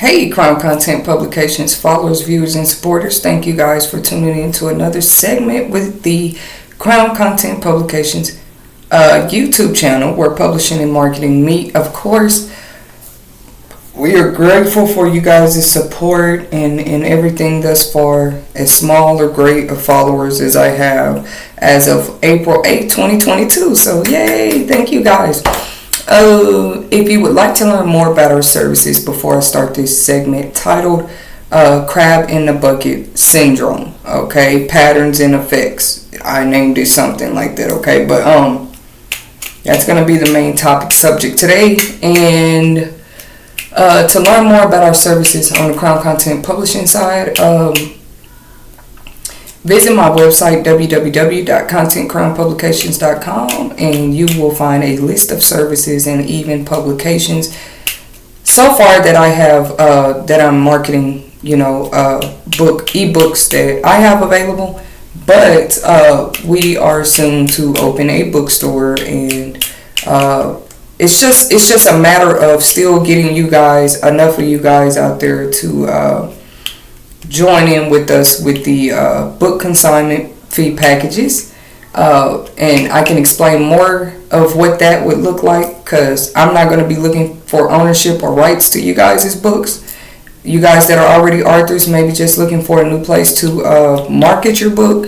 Hey, Crown Content Publications followers, viewers, and supporters. Thank you guys for tuning in to another segment with the Crown Content Publications YouTube channel where publishing and marketing meet. Of course, we are grateful for you guys' support and everything thus far, as small or great of followers as I have as of April 8th, 2022. So, yay! Thank you guys. If you would like to learn more about our services before I start this segment titled Crab in the Bucket Syndrome, okay, patterns and effects. I named it something like that, okay, but that's going to be the main topic subject today. And to learn more about our services on the Crown Content Publishing side, visit my website www.contentcrownpublications.com and you will find a list of services and even publications so far that I have that I'm marketing, ebooks that I have available. But we are soon to open a bookstore, and it's just a matter of still getting enough of you guys out there to join in with us with the book consignment fee packages, and I can explain more of what that would look like, because I'm not going to be looking for ownership or rights to you guys' books. You guys that are already authors may be just looking for a new place to market your book,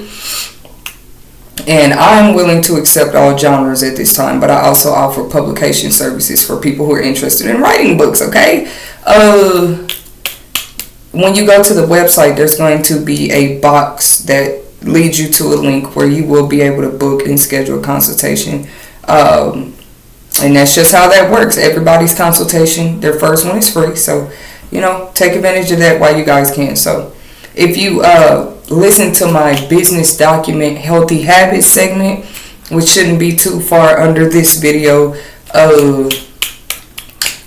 and I'm willing to accept all genres at this time, but I also offer publication services for people who are interested in writing books, okay? When you go to the website, there's going to be a box that leads you to a link where you will be able to book and schedule a consultation. And that's just how that works. Everybody's consultation, their first one is free. So, take advantage of that while you guys can. So, if you listen to my business document healthy habits segment, which shouldn't be too far under this video,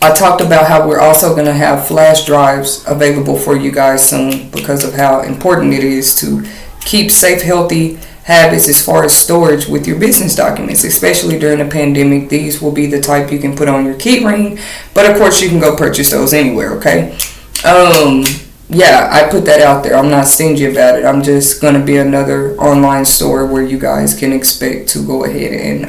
I talked about how we're also going to have flash drives available for you guys soon, because of how important it is to keep safe, healthy habits as far as storage with your business documents, especially during the pandemic. These will be the type you can put on your key ring, but of course you can go purchase those anywhere, okay? Yeah, I put that out there. I'm not stingy about it. I'm just going to be another online store where you guys can expect to go ahead and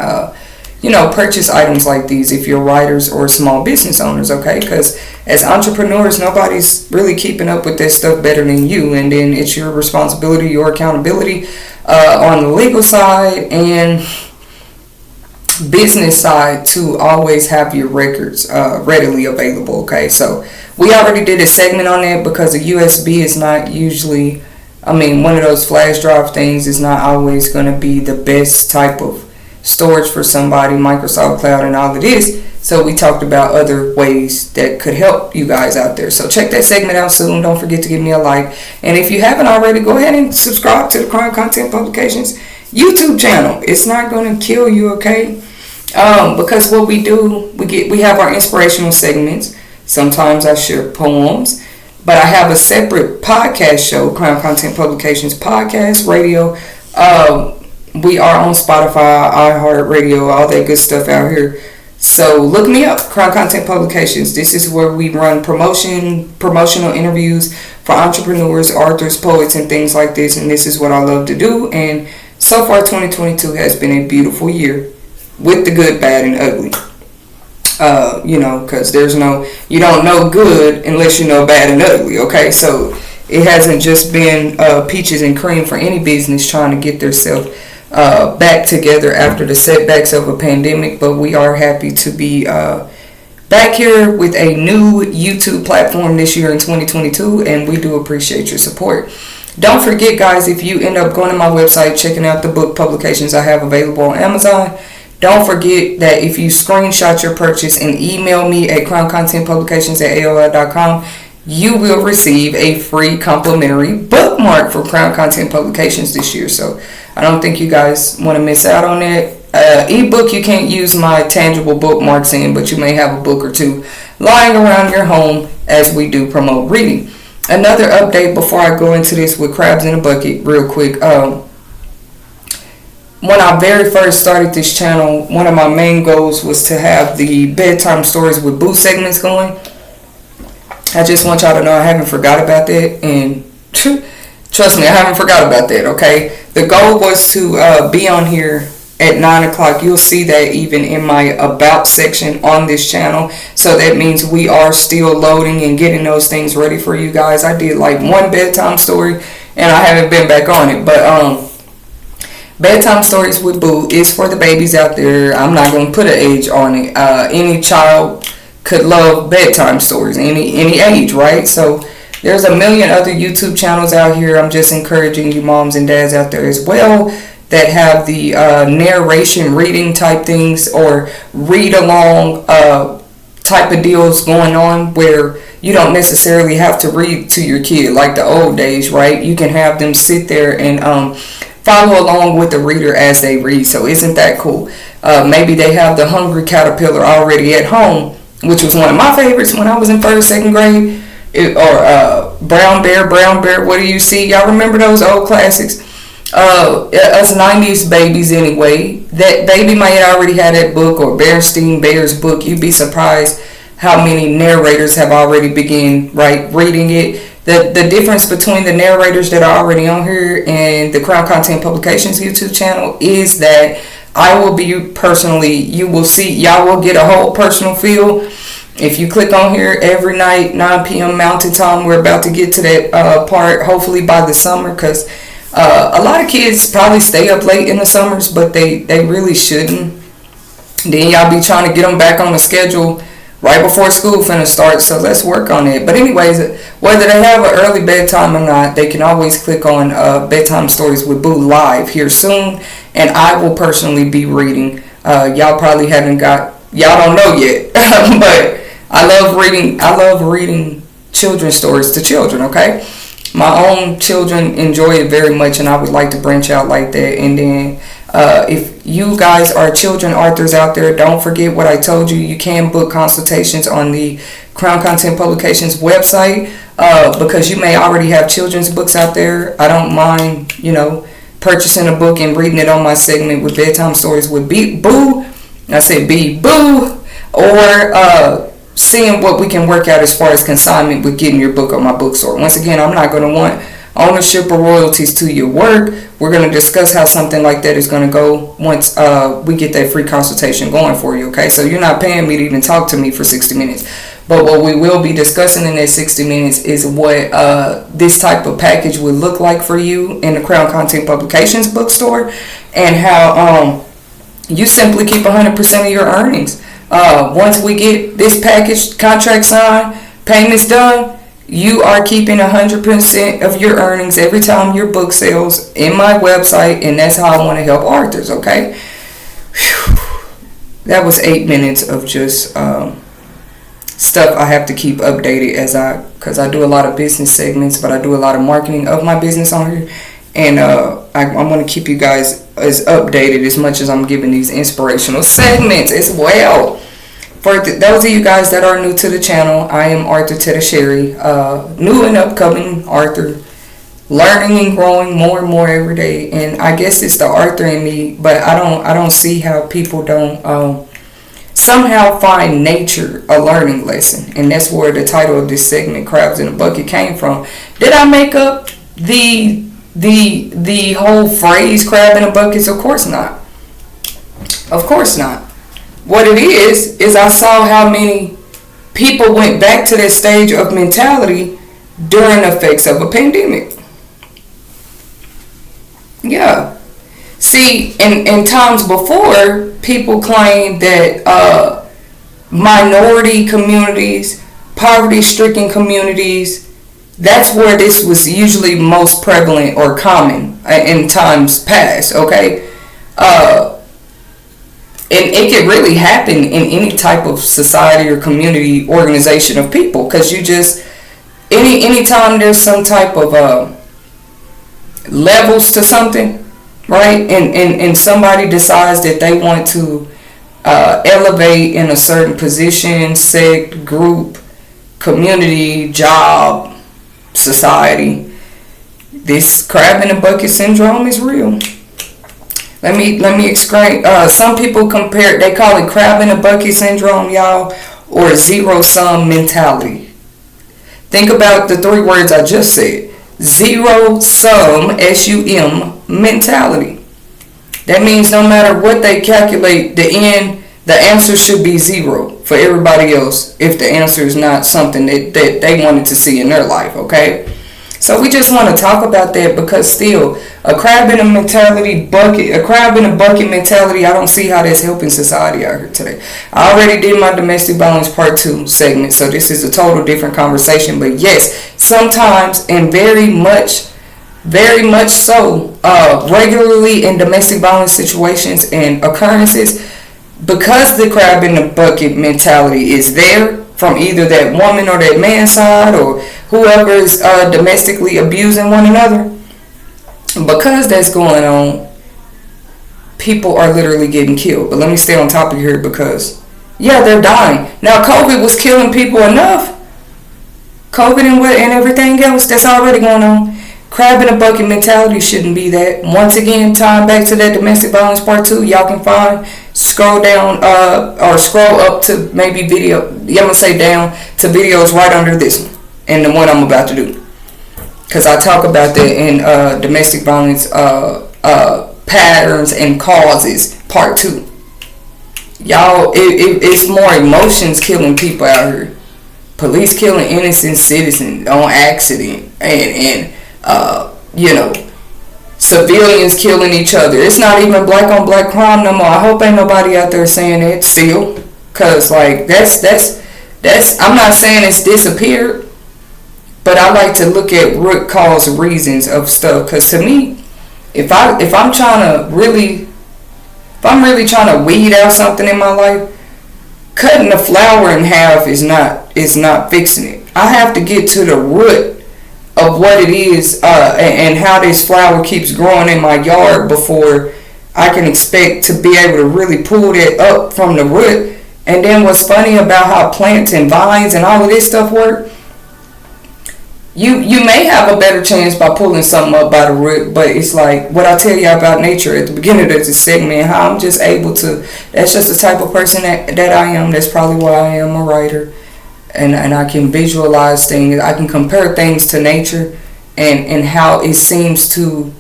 purchase items like these if you're writers or small business owners, okay? Because as entrepreneurs, nobody's really keeping up with this stuff better than you, and then it's your responsibility, your accountability on the legal side and business side to always have your records readily available, okay? So we already did a segment on that, because a USB is not usually, one of those flash drive things is not always going to be the best type of storage for somebody, Microsoft Cloud and all of this. So we talked about other ways that could help you guys out there. So check that segment out soon. Don't forget to give me a like. And if you haven't already, go ahead and subscribe to the Crown Content Publications YouTube channel. It's not going to kill you, okay? Because what we do, we have our inspirational segments. Sometimes I share poems, but I have a separate podcast show, Crown Content Publications Podcast Radio. We are on Spotify, iHeartRadio, all that good stuff out here. So look me up, Crown Content Publications. This is where we run promotional interviews for entrepreneurs, authors, poets, and things like this. And this is what I love to do. And so far, 2022 has been a beautiful year, with the good, bad, and ugly. Because you don't know good unless you know bad and ugly, okay? So it hasn't just been peaches and cream for any business trying to get themselves back together after the setbacks of a pandemic, but we are happy to be back here with a new YouTube platform this year in 2022, and we do appreciate your support. Don't forget, guys, if you end up going to my website, checking out the book publications I have available on Amazon, don't forget that if you screenshot your purchase and email me at crowncontentpublications@aol.com, you will receive a free complimentary bookmark for Crown Content Publications this year. So I don't think you guys want to miss out on that. Ebook, you can't use my tangible bookmarks in, but you may have a book or two lying around your home as we do promote reading. Another update before I go into this with Crabs in a Bucket real quick. When I very first started this channel, one of my main goals was to have the bedtime stories with Boo segments going. I just want y'all to know I haven't forgot about that, and trust me, I haven't forgot about that, okay? The goal was to be on here at 9 o'clock. You'll see that even in my about section on this channel. So that means we are still loading and getting those things ready for you guys. I did like one bedtime story and I haven't been back on it. But bedtime stories with Boo is for the babies out there. I'm not going to put an age on it. Any child could love bedtime stories, any age, right? So there's a million other YouTube channels out here. I'm just encouraging you moms and dads out there as well that have the narration reading type things or read along type of deals going on where you don't necessarily have to read to your kid like the old days, right? You can have them sit there and follow along with the reader as they read. So isn't that cool? Maybe they have the Hungry Caterpillar already at home, which was one of my favorites when I was in 1st, 2nd grade. Or Brown Bear, what do you see? Y'all remember those old classics? Us 90s babies anyway, that baby might already have that book, or Berenstain Bears book. You'd be surprised how many narrators have already begun reading it. The difference between the narrators that are already on here and the Crown Content Publications YouTube channel is that I will be personally, you will see, y'all will get a whole personal feel if you click on here every night, 9 p.m. Mountain Time. We're about to get to that part, hopefully by the summer, because a lot of kids probably stay up late in the summers, but they really shouldn't. Then y'all be trying to get them back on the schedule right before school finna start, so let's work on it. But anyways, whether they have an early bedtime or not, they can always click on Bedtime Stories with Boo live here soon, and I will personally be reading. Y'all probably haven't y'all don't know yet, but I love reading children's stories to children, okay? My own children enjoy it very much, and I would like to branch out like that. And then if you guys are children authors out there, don't forget what I told you. You can book consultations on the Crown Content Publications website because you may already have children's books out there. I don't mind, purchasing a book and reading it on my segment with Bedtime Stories with Boo. I said Boo. Or seeing what we can work out as far as consignment with getting your book on my bookstore. Once again, I'm not going to want ownership or royalties to your work. We're going to discuss how something like that is going to go once we get that free consultation going for you, okay? So you're not paying me to even talk to me for 60 minutes. But what we will be discussing in that 60 minutes is what this type of package would look like for you in the Crown Content Publications bookstore, and how you simply keep 100% of your earnings. Once we get this package contract signed, payments done, you are keeping 100% of your earnings every time your book sells in my website, and that's how I want to help authors, okay? Whew. That was 8 minutes of just stuff I have to keep updated because I do a lot of business segments, but I do a lot of marketing of my business on here, and I want to keep you guys as updated as much as I'm giving these inspirational segments as well. For those of you guys that are new to the channel, I am Arthur Tedasheri, new and upcoming author, learning and growing more and more every day. And I guess it's the Arthur in me, but I don't see how people don't somehow find nature a learning lesson, and that's where the title of this segment, Crabs in a Bucket, came from. Did I make up the whole phrase crab in a bucket? Of course not. Of course not. What it is I saw how many people went back to that stage of mentality during the effects of a pandemic. Yeah. See, in times before, people claimed that minority communities, poverty-stricken communities, that's where this was usually most prevalent or common in times past, okay? And it could really happen in any type of society or community organization of people, because you just, anytime there's some type of levels to something, right? And somebody decides that they want to elevate in a certain position, sect, group, community, job, society, this crab in a bucket syndrome is real. Let me explain. Some people they call it crab in a bucket syndrome, y'all, or zero sum mentality. Think about the 3 words I just said. Zero sum, S-U-M, mentality. That means no matter what they calculate, the answer should be 0 for everybody else if the answer is not something that they wanted to see in their life, okay? So we just want to talk about that because still, a crab in a bucket mentality, I don't see how that's helping society out here today. I already did my domestic violence part 2 segment, so this is a total different conversation. But yes, sometimes and very much so, regularly in domestic violence situations and occurrences, because the crab in the bucket mentality is there from either that woman or that man's side or whoever is domestically abusing one another, because that's going on, people are literally getting killed. But let me stay on topic here because, yeah, they're dying. Now, COVID was killing people enough. COVID and everything else that's already going on. Crab in a bucket mentality shouldn't be that. Once again, time back to that domestic violence part 2. Y'all can scroll down or scroll up to maybe video. I'm going to say down to videos right under this one and the one I'm about to do. Because I talk about that in domestic violence patterns and causes part 2. Y'all, it's more emotions killing people out here. Police killing innocent citizens on accident and civilians killing each other. It's not even black on black crime no more. I hope ain't nobody out there saying that still, cause like that's I'm not saying it's disappeared, but I like to look at root cause reasons of stuff. Cause to me, if I'm really trying to weed out something in my life, cutting the flower in half is not fixing it. I have to get to the root of what it is and how this flower keeps growing in my yard before I can expect to be able to really pull that up from the root. And then what's funny about how plants and vines and all of this stuff work, you may have a better chance by pulling something up by the root, but it's like what I tell you about nature at the beginning of this segment, how I'm just able to, that's just the type of person that I am. That's probably why I am a writer. And I can visualize things. I can compare things to nature and how it seems to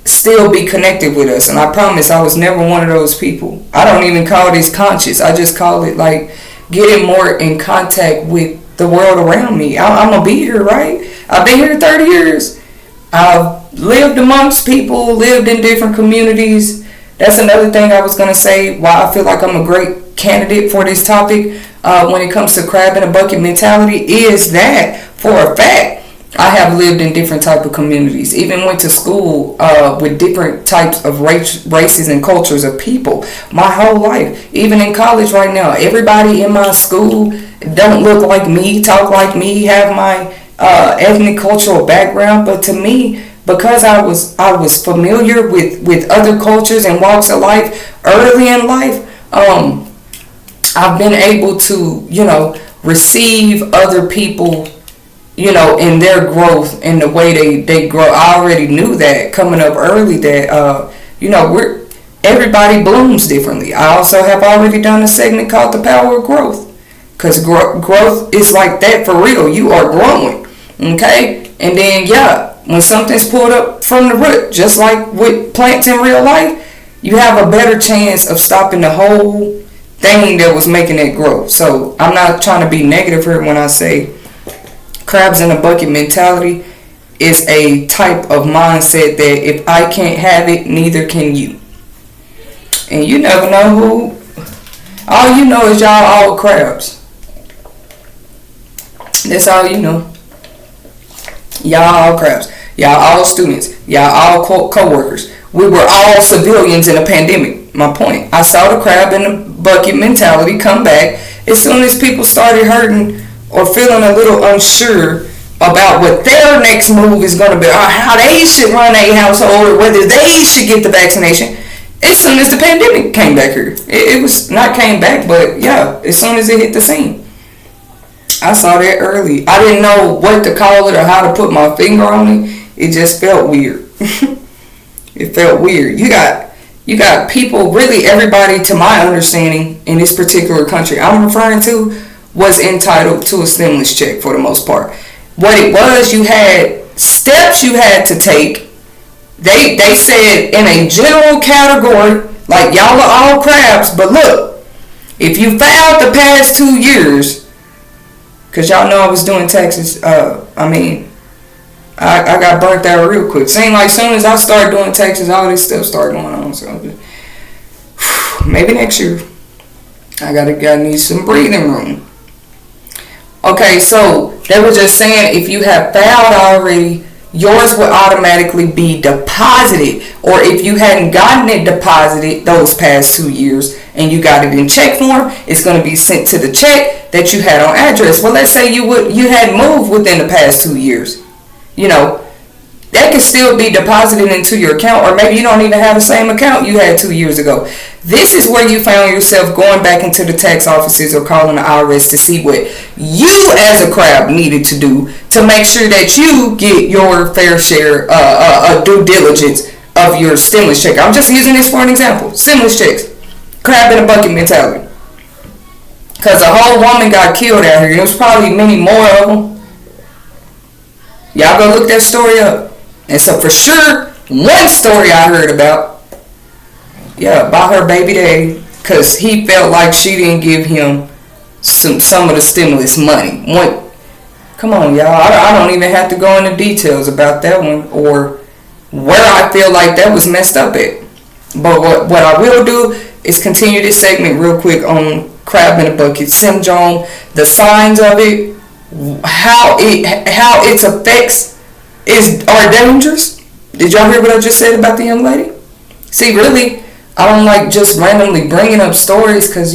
still be connected with us. And I promise I was never one of those people. I don't even call this conscious. I just call it like getting more in contact with the world around me. I'm going to be here, right? I've been here 30 years. I've lived amongst people, lived in different communities. That's another thing I was going to say, why I feel like I'm a great candidate for this topic. When it comes to crab in a bucket mentality, is that for a fact I have lived in different type of communities, even went to school with different types of races and cultures of people my whole life. Even in college right now, everybody in my school don't look like me, talk like me, have my ethnic cultural background, but to me, because I was familiar with other cultures and walks of life early in life, I've been able to, receive other people, in their growth and the way they grow. I already knew that coming up early that, everybody blooms differently. I also have already done a segment called The Power of Growth. Because growth is like that for real. You are growing, okay? And then, when something's pulled up from the root, just like with plants in real life, you have a better chance of stopping the whole thing that was making it grow. So I'm not trying to be negative here when I say crabs in a bucket mentality is a type of mindset that if I can't have it, neither can you. And you never know who. All you know is y'all all crabs. That's all you know. Y'all all crabs. Y'all all students. Y'all all co-workers. We were all civilians in a pandemic. My point. I saw the crab in the bucket mentality come back as soon as people started hurting or feeling a little unsure about what their next move is going to be, or how they should run a household, or whether they should get the vaccination. As soon as the pandemic came back here, it was not came back, but as soon as it hit the scene, I saw that early. I didn't know what to call it or how to put my finger on it. It just felt weird. It felt weird. You got people, really everybody, to my understanding, in this particular country I'm referring to, was entitled to a stimulus check for the most part. What it was, you had steps you had to take. They said in a general category, like y'all are all crabs, but look, if you filed the past 2 years, because y'all know I was doing taxes, I got burnt out real quick. Seemed like as soon as I started doing taxes, all this stuff started going on. So maybe next year. I gotta need some breathing room. Okay, so they were just saying if you have filed already, yours would automatically be deposited. Or if you hadn't gotten it deposited those past 2 years and you got it in check form, it's going to be sent to the check that you had on address. Well, let's say you had moved within the past 2 years. That can still be deposited into your account, or maybe you don't even have the same account you had 2 years ago. This is where you found yourself going back into the tax offices or calling the IRS to see what you as a crab needed to do to make sure that you get your fair share of due diligence of your stimulus check. I'm just using this for an example. Stimulus checks. Crab in a bucket mentality. Because a whole woman got killed out here. There was probably many more of them. Y'all go look that story up. And so for sure, one story I heard about, about her baby daddy, because he felt like she didn't give him some of the stimulus money. Come on, y'all. I don't even have to go into details about that one or where I feel like that was messed up at. But what I will do is continue this segment real quick on crab in a bucket syndrome, the signs of it, how its effects are dangerous. Did y'all hear what I just said about the young lady? See, really, I don't like just randomly bringing up stories because,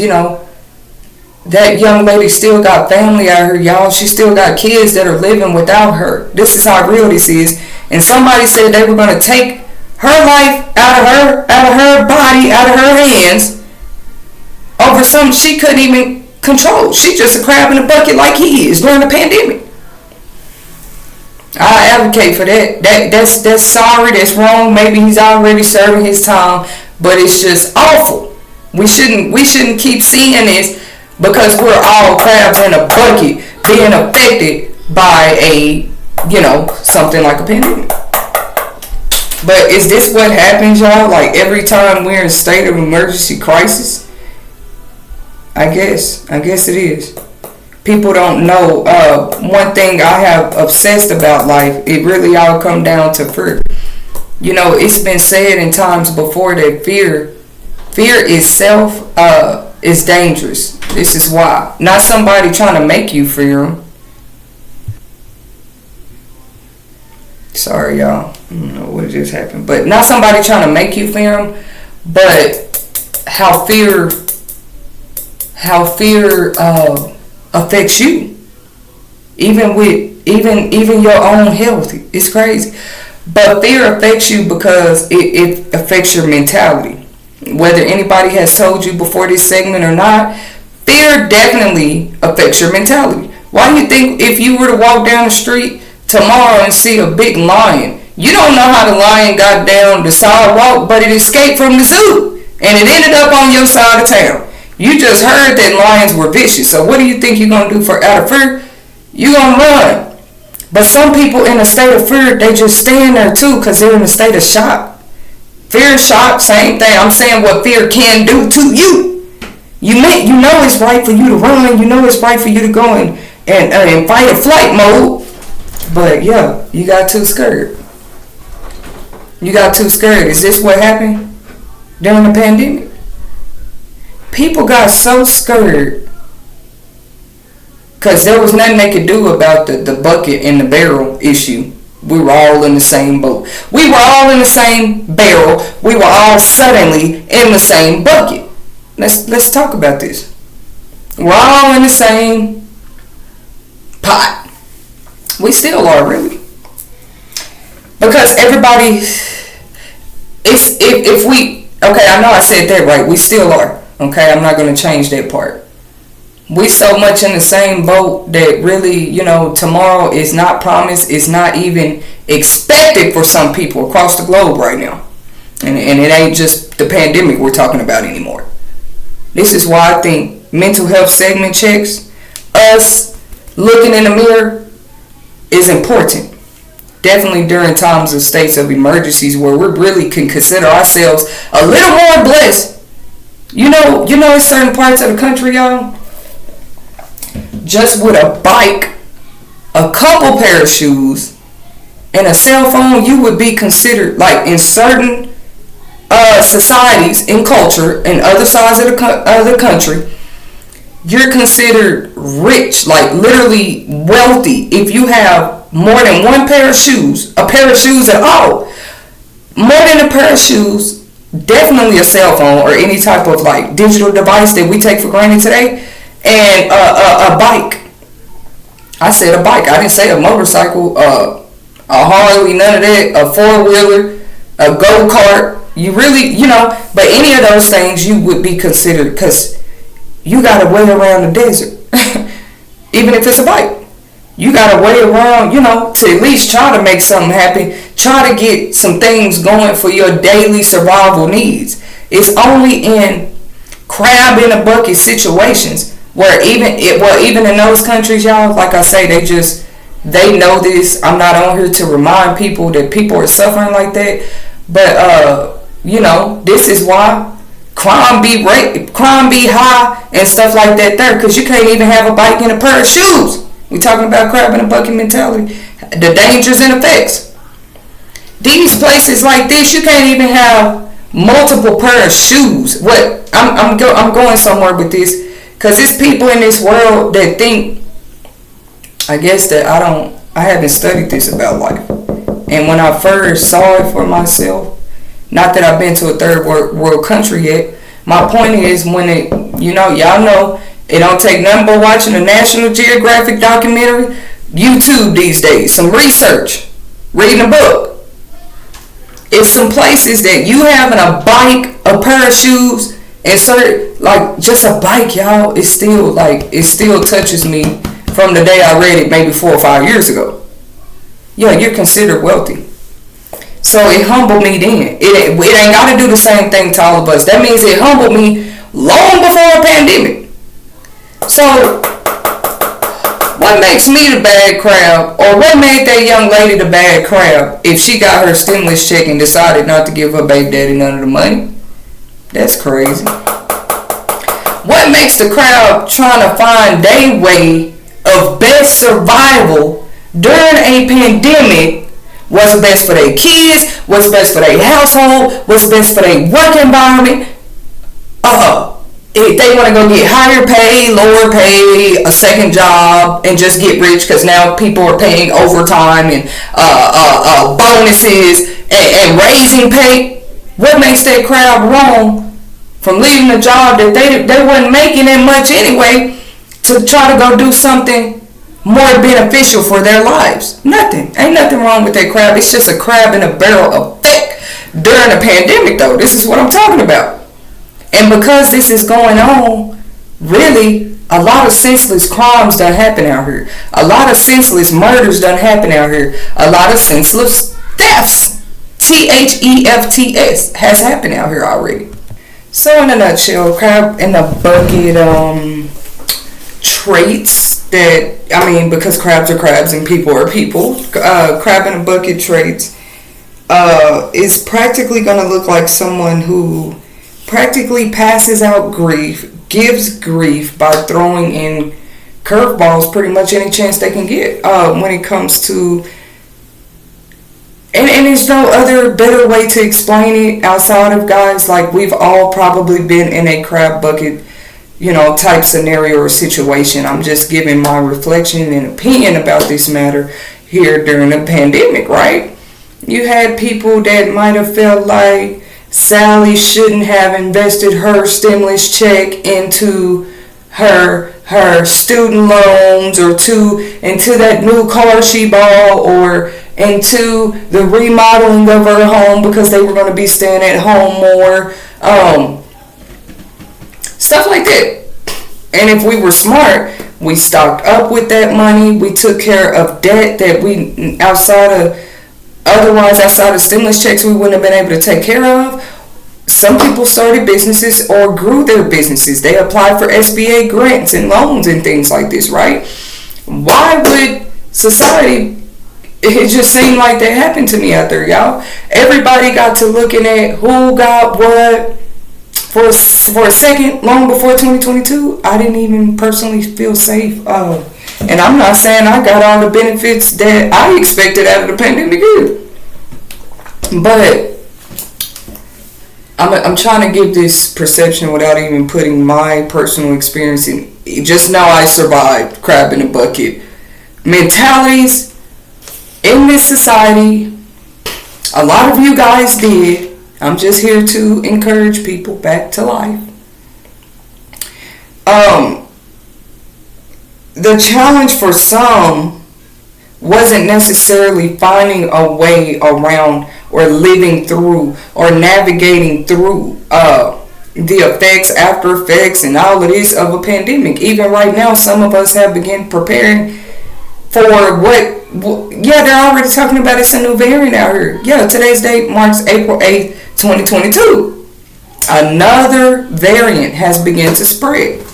that young lady still got family out here, y'all. She still got kids that are living without her. This is how real this is. And somebody said they were going to take her life out of her body, out of her hands over something she couldn't even control. She's just a crab in a bucket like he is during the pandemic. I advocate for that. That's sorry, that's wrong. Maybe he's already serving his time, but it's just awful. We shouldn't keep seeing this because we're all crabs in a bucket being affected by something like a pandemic. But is this what happens, y'all? Like every time we're in a state of emergency crisis? I guess it is. People don't know. One thing I have obsessed about life, it really all come down to fear. It's been said in times before that fear itself is dangerous. This is why. Not somebody trying to make you fear them. Sorry, y'all. I don't know what just happened. But not somebody trying to make you fear them, but how fear affects you, even your own health. It's crazy, but fear affects you because it affects your mentality. Whether anybody has told you before this segment or not, fear definitely affects your mentality. Why do you think if you were to walk down the street tomorrow and see a big lion, you don't know how the lion got down the sidewalk, but it escaped from the zoo and it ended up on your side of town? You just heard that lions were vicious. So what do you think you're going to do out of fear? You're going to run. But some people in a state of fear, they just stand there too because they're in a state of shock. Fear, shock, same thing. I'm saying what fear can do to you. You know it's right for you to run. You know it's right for you to go and fight or flight mode. But yeah, you got too scared. Is this what happened during the pandemic? People got so scared because there was nothing they could do about the bucket and the barrel issue. We were all in the same boat. We were all in the same barrel. We were all suddenly in the same bucket. Let's talk about this. We're all in the same pot. We still are, really. Because everybody, if we, okay, I know I said that right. We still are. Okay, I'm not going to change that part. We so much in the same boat that really, tomorrow is not promised, is not even expected for some people across the globe right now. And it ain't just the pandemic we're talking about anymore. This is why I think mental health segment checks, us looking in the mirror is important. Definitely during times of states of emergencies where we really can consider ourselves a little more blessed. You know, in certain parts of the country, y'all, just with a bike, a couple pair of shoes, and a cell phone, you would be considered, like in certain societies and culture and other sides of the country, you're considered rich, like literally wealthy, if you have more than one pair of shoes, a pair of shoes at all. More than a pair of shoes, definitely a cell phone or any type of like digital device that we take for granted today, and a bike. I said a bike, I didn't say a motorcycle, a Harley, none of that, a four-wheeler, a go-kart. You really, but any of those things you would be considered, because you got to wait around the desert. Even if it's a bike, you got to wait around, to at least try to make something happen, try to get some things going for your daily survival needs. It's only in crab in a bucket situations where even in those countries, y'all, like I say, they know this. I'm not on here to remind people that people are suffering like that, but this is why crime be high and stuff like that there, because you can't even have a bike and a pair of shoes. We talking about crab in a bucket mentality, the dangers and effects. These places like this, you can't even have multiple pair of shoes. What I'm going somewhere with this, because there's people in this world that think, I guess that I haven't studied this about life. And when I first saw it for myself, not that I've been to a third world country yet, my point is when y'all know, it don't take nothing but watching a National Geographic documentary, YouTube these days, some research, reading a book. It's some places that you having a bike, a pair of shoes, and like just a bike, y'all, it still touches me from the day I read it maybe 4 or 5 years ago. Yeah, you're considered wealthy. So it humbled me then. It ain't got to do the same thing to all of us. That means it humbled me long before a pandemic. So what makes me the bad crab, or what made that young lady the bad crab if she got her stimulus check and decided not to give her baby daddy none of the money? That's crazy. What makes the crowd trying to find their way of best survival during a pandemic? What's best for their kids? What's best for their household? What's best for their work environment? If they want to go get higher pay, lower pay, a second job, and just get rich, because now people are paying overtime and bonuses and raising pay. What makes that crowd wrong from leaving a job that they wasn't making that much anyway to try to go do something more beneficial for their lives? Nothing. Ain't nothing wrong with that crab. It's just a crab in a barrel effect during a pandemic, though. This is what I'm talking about. And because this is going on, really, a lot of senseless crimes done happen out here. A lot of senseless murders done happen out here. A lot of senseless thefts, THEFTS, has happened out here already. So in a nutshell, crab in the bucket traits that, because crabs are crabs and people are people, crab in a bucket traits is practically going to look like someone who practically passes out grief, gives grief by throwing in curveballs pretty much any chance they can get when it comes to, and there's no other better way to explain it outside of, guys, like we've all probably been in a crab bucket type scenario or situation. I'm just giving my reflection and opinion about this matter here during the pandemic, right? You had people that might have felt like Sally shouldn't have invested her stimulus check into her student loans or into that new car she bought or into the remodeling of her home because they were going to be staying at home more. Stuff like that. And if we were smart, we stocked up with that money. We took care of debt that we outside of stimulus checks we wouldn't have been able to take care of. Some people started businesses or grew their businesses. They applied for SBA grants and loans and things like this, right? Why would society, it just seemed like that happened to me out there, y'all. Everybody got to looking at who got what for a second, long before 2022. I didn't even personally feel safe. And I'm not saying I got all the benefits that I expected out of the pandemic either. But I'm trying to give this perception without even putting my personal experience in. Just know I survived crab in a bucket mentalities in this society. A lot of you guys did. I'm just here to encourage people back to life. The challenge for some wasn't necessarily finding a way around or living through or navigating through the effects, after effects, and all of this of a pandemic. Even right now, some of us have begun preparing for they're already talking about it's a new variant out here. Yeah, today's date, April 8th, 2022. Another variant has begun to spread.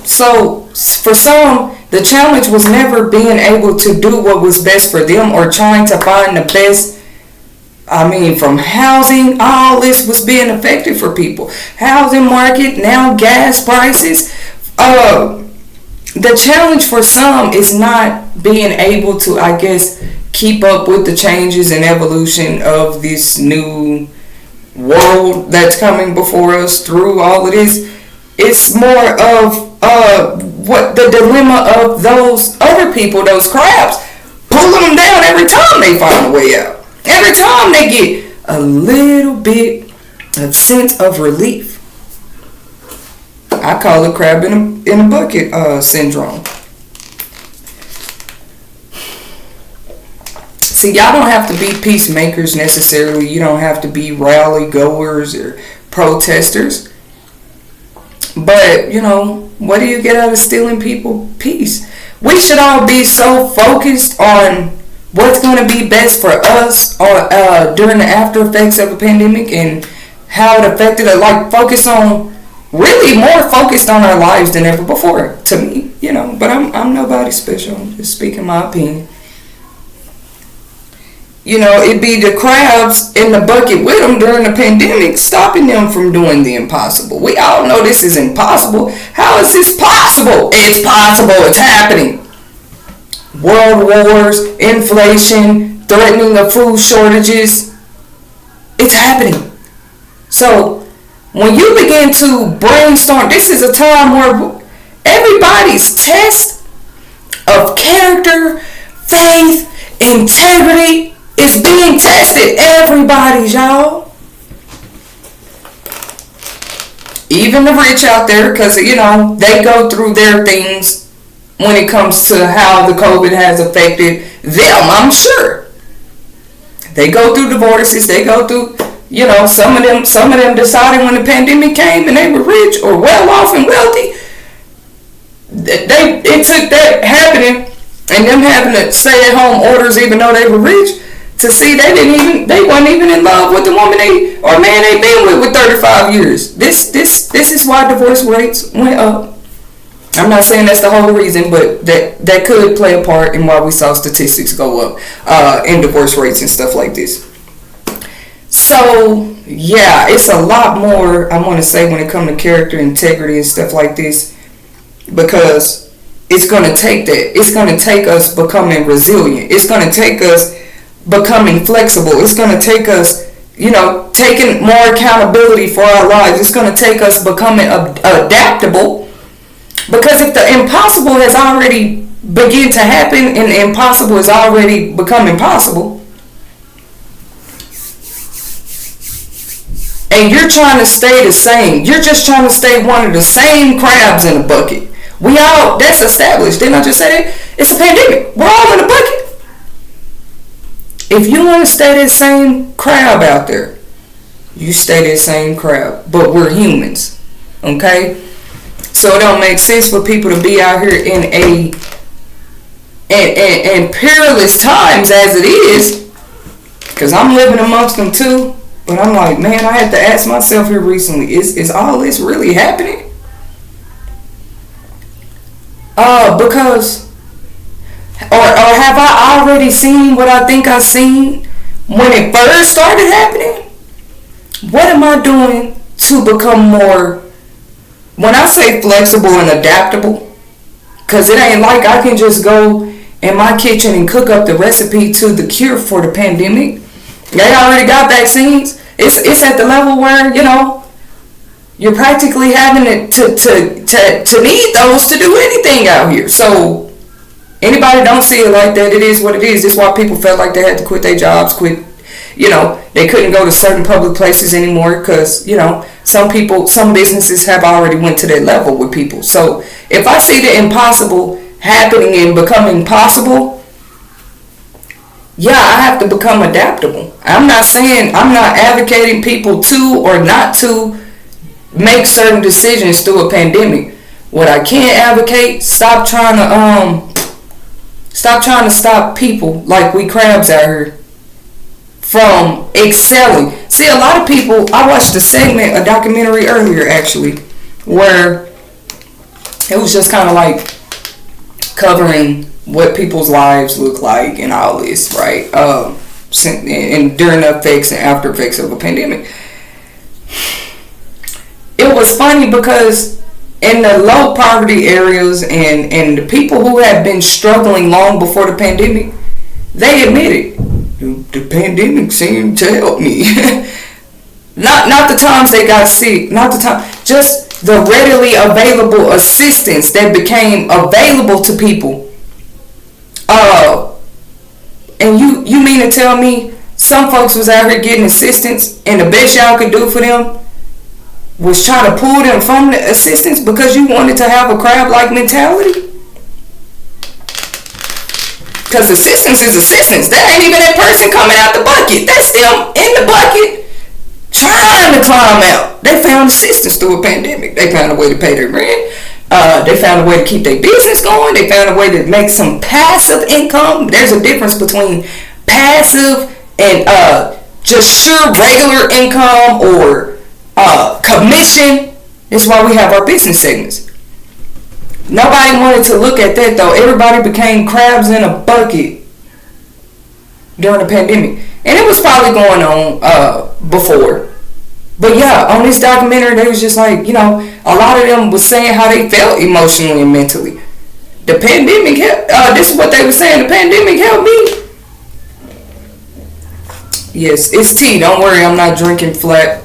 So for some, the challenge was never being able to do what was best for them or trying to find the best. From housing, all this was being affected for people. Housing market, now gas prices. The challenge for some is not being able to, I guess, keep up with the changes and evolution of this new world that's coming before us through all of this. It's more of what the dilemma of those other people, those crabs, pulling them down every time they find a way out. Every time they get a little bit of sense of relief. I call it crab in a bucket syndrome. See, y'all don't have to be peacemakers necessarily. You don't have to be rally goers or protesters. But, what do you get out of stealing people peace? We should all be so focused on what's going to be best for us during the after effects of a pandemic and how it affected it. Like, really more focused on our lives than ever before, to me, But I'm nobody special. I'm just speaking my opinion. It'd be the crabs in the bucket with them during the pandemic, stopping them from doing the impossible. We all know this is impossible. How is this possible? It's possible. It's happening. World wars, inflation, threatening of food shortages. It's happening. So when you begin to brainstorm, this is a time where everybody's test of character, faith, integrity is being tested. Everybody's, y'all. Even the rich out there, because, they go through their things when it comes to how the COVID has affected them, I'm sure. They go through divorces. They go through, some of them decided when the pandemic came and they were rich or well off and wealthy. It took that happening and them having to stay at home orders even though they were rich to see they weren't even in love with the woman or man they been with 35 years. This is why divorce rates went up. I'm not saying that's the whole reason, but that could play a part in why we saw statistics go up in divorce rates and stuff like this. So yeah, it's a lot more I want to say when it comes to character, integrity, and stuff like this, because it's going to take that. It's going to take us becoming resilient. It's going to take us becoming flexible. It's going to take us, taking more accountability for our lives. It's going to take us becoming adaptable. Because if the impossible has already begun to happen and the impossible has already become impossible, and you're trying to stay the same, you're just trying to stay one of the same crabs in a bucket. That's established. Didn't I just say that? It's a pandemic. We're all in a bucket. If you want to stay that same crab out there, you stay that same crab. But we're humans. Okay? So it don't make sense for people to be out here in perilous times as it is, because I'm living amongst them too. But I'm like, man, I had to ask myself here recently, is all this really happening? Because, or have I already seen what I think I seen when it first started happening? What am I doing to become more, when I say flexible and adaptable, because it ain't like I can just go in my kitchen and cook up the recipe to the cure for the pandemic. They already got vaccines. It's at the level where, you're practically having it to need those to do anything out here. So anybody don't see it like that, it is what it is. That's why people felt like they had to quit their jobs, they couldn't go to certain public places anymore because, some businesses have already went to that level with people. So if I see the impossible happening and becoming possible, I have to become adaptable. I'm not advocating people to or not to make certain decisions through a pandemic. What I can advocate, stop trying to stop people like we crabs out here from excelling. See, a lot of people, I watched a documentary earlier actually, where it was just kind of like covering what people's lives look like and all this, right? And during the effects and after effects of a pandemic. It was funny because in the low poverty areas and the people who had been struggling long before the pandemic, they admitted the pandemic seemed to help me. not the times they got sick, just the readily available assistance that became available to people. And you mean to tell me some folks was out here getting assistance and the best y'all could do for them was trying to pull them from the assistance because you wanted to have a crab-like mentality? Because assistance is assistance. That ain't even that person coming out the bucket. That's them in the bucket trying to climb out. They found assistance through a pandemic. They found a way to pay their rent. They found a way to keep their business going. They found a way to make some passive income. There's a difference between passive and just sure regular income or commission. That's why we have our business segments. Nobody wanted to look at that though. Everybody became crabs in a bucket during the pandemic. And it was probably going on before. But on this documentary, they was just like, a lot of them was saying how they felt emotionally and mentally. The pandemic helped. This is what they were saying. The pandemic helped me. Yes, it's tea. Don't worry, I'm not drinking flat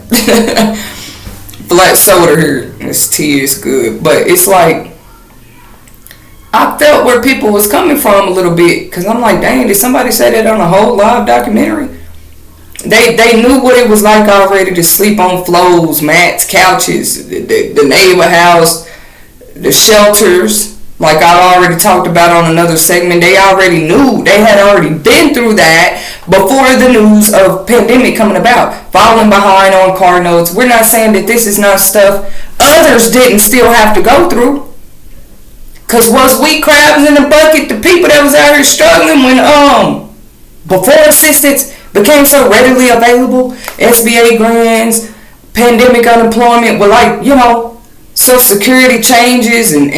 soda here. This tea is good. But it's like, I felt where people was coming from a little bit. Because I'm like, dang, did somebody say that on a whole live documentary? They knew what it was like already to sleep on floors, mats, couches, the neighbor house, the shelters, like I already talked about on another segment. They already knew. They had already been through that before the news of pandemic coming about. Falling behind on car notes. We're not saying that this is not stuff others didn't still have to go through. Because was we crabs in the bucket, the people that was out here struggling when before assistance became so readily available, SBA grants, pandemic unemployment, were like, Social Security changes and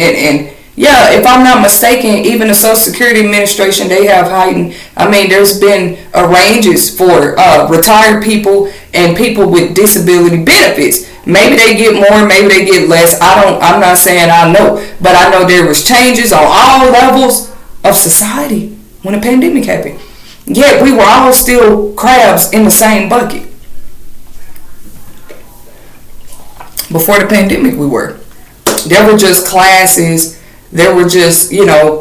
if I'm not mistaken, even the Social Security Administration, they have heightened, there's been arrangements for retired people and people with disability benefits. Maybe they get more, maybe they get less. I'm not saying I know, but I know there was changes on all levels of society when the pandemic happened. Yet we were all still crabs in the same bucket. Before the pandemic we were. There were just classes. There were just,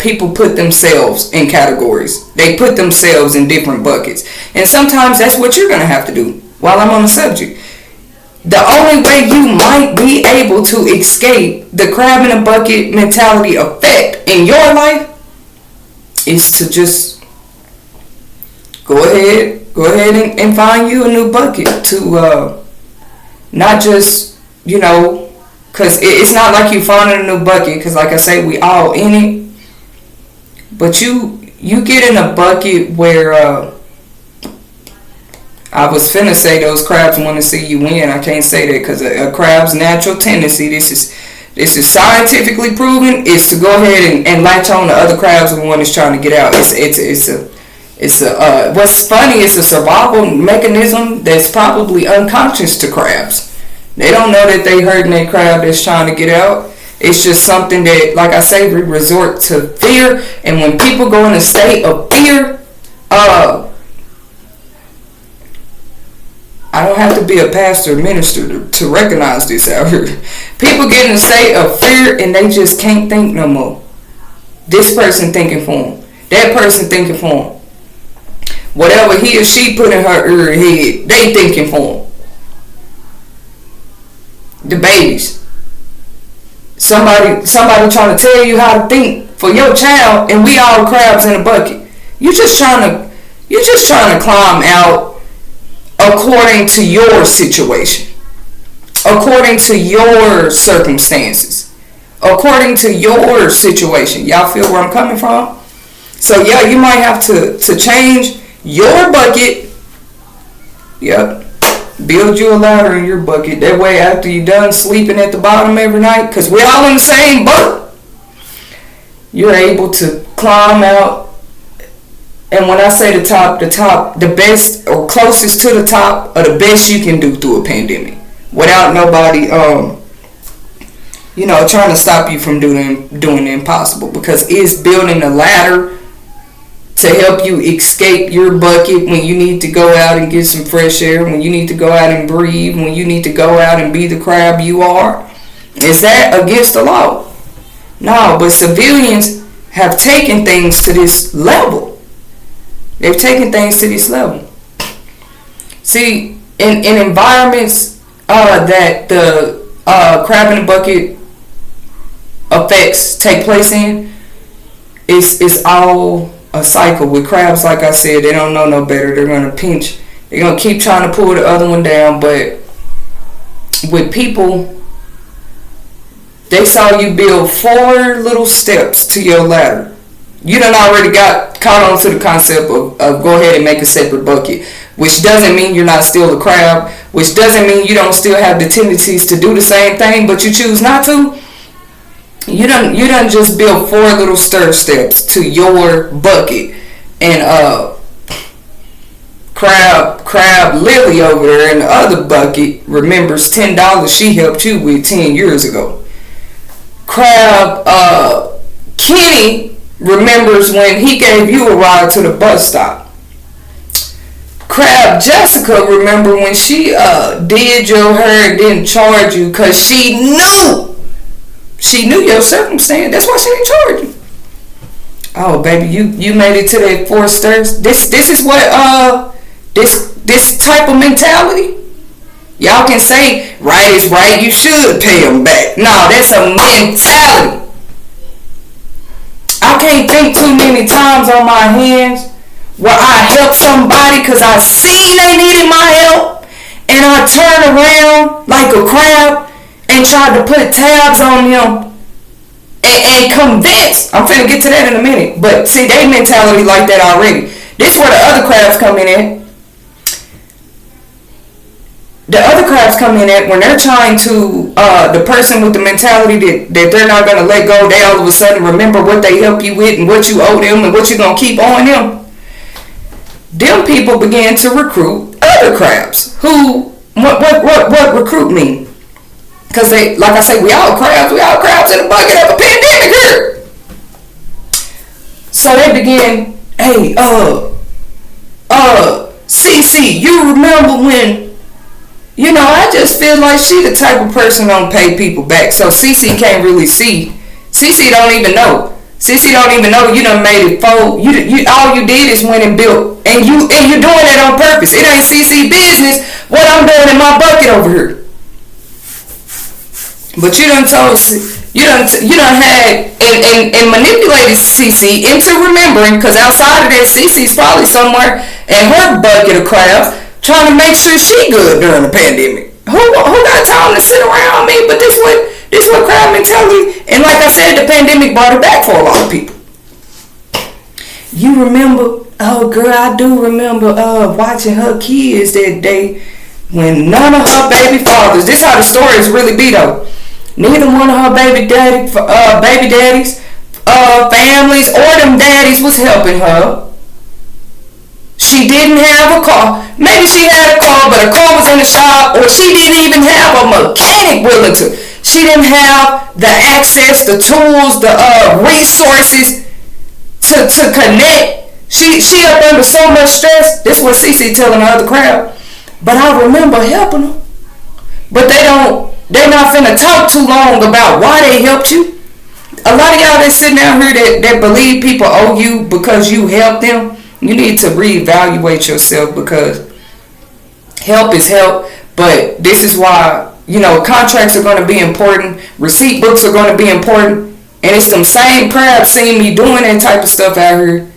people put themselves in categories. They put themselves in different buckets. And sometimes that's what you're going to have to do while I'm on the subject. The only way you might be able to escape the crab in a bucket mentality effect in your life is to just go ahead and find you a new bucket to not just, because it's not like you finding a new bucket, because like I say, we all in it, but you get in a bucket where I was finna say those crabs want to see you win. I can't say that because a crab's natural tendency, this is scientifically proven, is to go ahead and latch on to other crabs when one is trying to get out. What's funny is a survival mechanism that's probably unconscious to crabs. They don't know that they hurting that crab that's trying to get out. It's just something that, like I say, we resort to fear. And when people go in a state of fear, I don't have to be a pastor or minister to recognize this out here. People get in a state of fear and they just can't think no more. This person thinking for them. That person thinking for them. Whatever he or she put in her ear head, they thinking for them. The babies. Somebody trying to tell you how to think for your child, and we all crabs in a bucket. You're just trying to climb out according to your situation, according to your circumstances, according to your situation. Y'all feel where I'm coming from? So yeah, you might have to change your bucket. Yep. Build you a ladder in your bucket. That way, after you're done sleeping at the bottom every night, because we're all in the same boat, you're able to climb out. And when I say the top, the best or closest to the top are the best you can do through a pandemic, without nobody, trying to stop you from doing the impossible. Because it's building a ladder to help you escape your bucket when you need to go out and get some fresh air, when you need to go out and breathe, when you need to go out and be the crab you are. Is that against the law? No, but civilians have taken things to this level. They've taken things to this level. See, in environments that the crab in the bucket effects take place in, it's all a cycle. With crabs, like I said, they don't know no better. They're going to pinch. They're going to keep trying to pull the other one down. But with people, they saw you build 4 little steps to your ladder. You done already got caught on to the concept of go ahead and make a separate bucket, which doesn't mean you're not still a crab, which doesn't mean you don't still have the tendencies to do the same thing, but you choose not to. You done just build 4 little stir steps to your bucket. And crab Lily over there in the other bucket remembers $10 she helped you with 10 years ago. Crab Kenny remembers when he gave you a ride to the bus stop. Crab Jessica remember when she did your hair and didn't charge you because she knew your circumstance. That's why she didn't charge you. Oh, baby, you made it to that 4 stairs. This is what this type of mentality. Y'all can say right is right. You should pay them back. No, that's a mentality. I can't think too many times on my hands where I helped somebody because I seen they needed my help, and I turned around like a crab and tried to put tabs on them and convince. I'm finna get to that in a minute. But see, they mentality like that already. This is where the other crabs come in at. The other crabs come in at when they're trying to, the person with the mentality that they're not going to let go, they all of a sudden remember what they helped you with and what you owe them and what you're going to keep owing them. Them people began to recruit other crabs. What recruit mean? Because they, like I say, we all crabs in the bucket of a pandemic here. So they began, hey, CC, you remember when, I just feel like she the type of person don't pay people back. So CC can't really see. CC don't even know. CC don't even know you done made it fold. You all you did is went and built, and you're doing it on purpose. It ain't CC business what I'm doing in my bucket over here. But you done had and manipulated CC into remembering, because outside of that, CC's probably somewhere in her bucket of crabs trying to make sure she good during the pandemic. Who got time to sit around me? But this what crab mentality. And like I said, the pandemic brought it back for a lot of people. You remember Oh, girl, I do remember watching her kids that day when none of her baby fathers. This how the stories really be though. Neither one of her baby daddies, families, or them daddies was helping her. She didn't have a car. Maybe she had a car, but her car was in the shop, or she didn't even have a mechanic willing to. She didn't have the access, the tools, the resources to connect. She up under so much stress. This is what Cece telling the other crowd. But I remember helping them. But they're not finna talk too long about why they helped you. A lot of y'all that's sitting out here that believe people owe you because you helped them, you need to reevaluate yourself, because help is help. But this is why, contracts are going to be important. Receipt books are going to be important. And it's them same crowds seeing me doing that type of stuff out here,